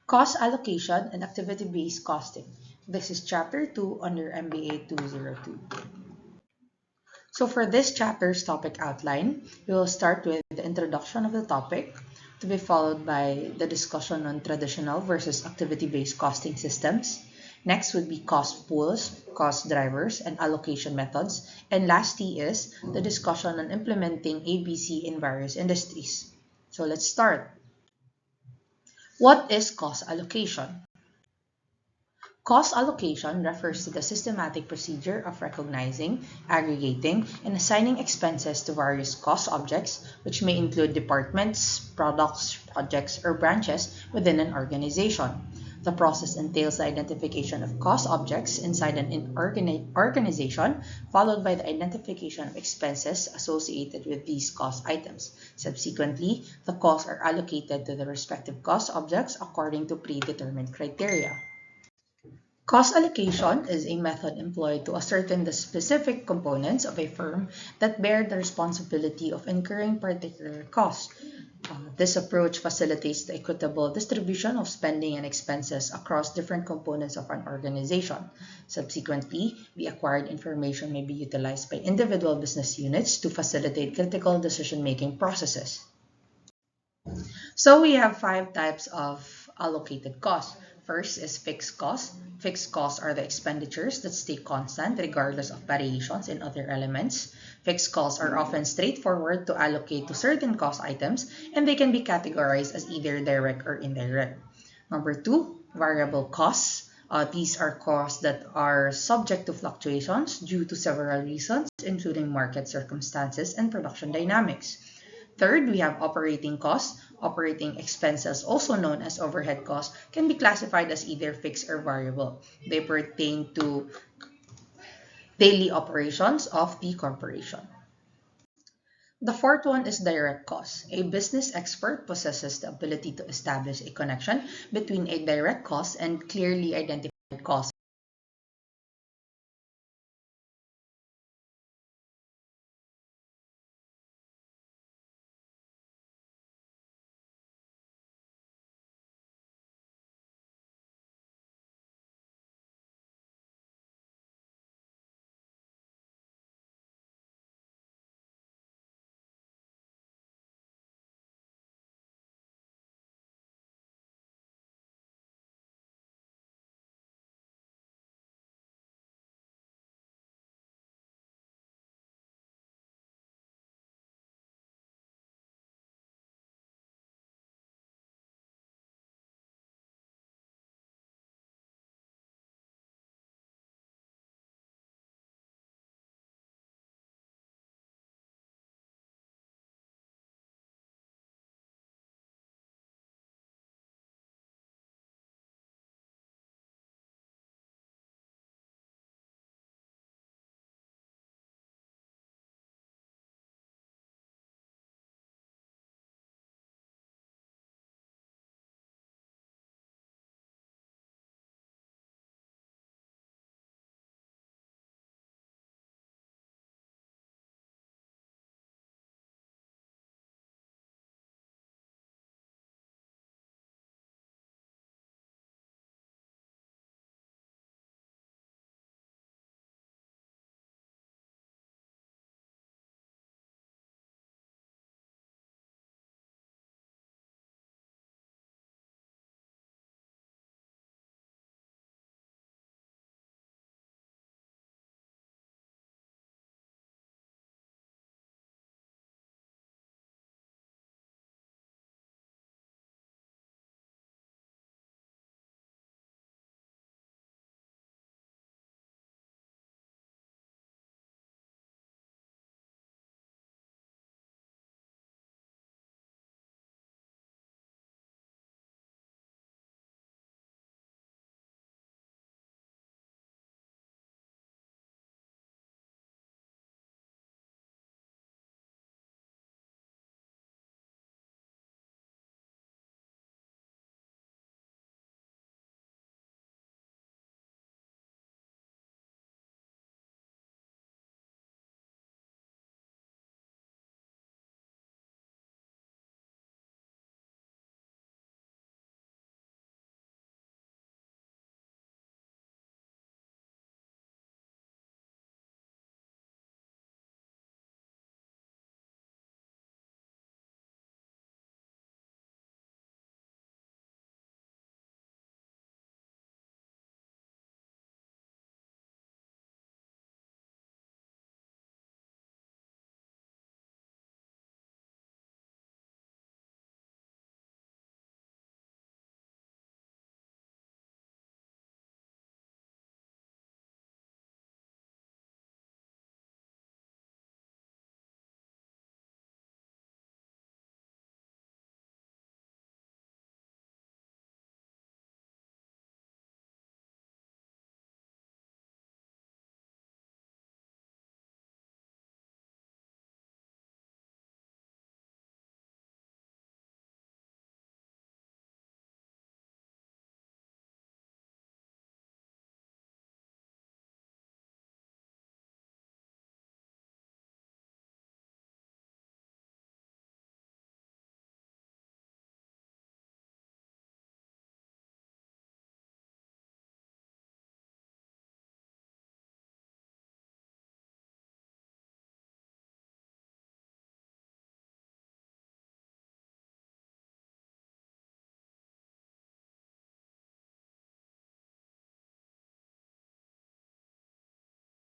Cost allocation and activity-based costing. This is chapter 2 under MBA 202. So for this chapter's topic outline, we will start with the introduction of the topic, to be followed by the discussion on traditional versus activity-based costing systems. Next would be cost pools, cost drivers, and allocation methods. And lastly is the discussion on implementing ABC in various industries. So let's start. What is cost allocation? Cost allocation refers to the systematic procedure of recognizing, aggregating, and assigning expenses to various cost objects, which may include departments, products, projects, or branches within an organization. The process entails the identification of cost objects inside an organization, followed by the identification of expenses associated with these cost items. Subsequently, the costs are allocated to the respective cost objects according to predetermined criteria. Cost allocation is a method employed to ascertain the specific components of a firm that bear the responsibility of incurring particular costs. This approach facilitates the equitable distribution of spending and expenses across different components of an organization. Subsequently, the acquired information may be utilized by individual business units to facilitate critical decision-making processes. So we have five types of allocated costs. First is fixed costs. Fixed costs are the expenditures that stay constant regardless of variations in other elements. Fixed costs are often straightforward to allocate to certain cost items, and they can be categorized as either direct or indirect. Number two, variable costs. These are costs that are subject to fluctuations due to several reasons, including market circumstances and production dynamics. Third, we have operating costs. Operating expenses, also known as overhead costs, can be classified as either fixed or variable. They pertain to daily operations of the corporation. The fourth one is direct costs. A business expert possesses the ability to establish a connection between a direct cost and clearly identify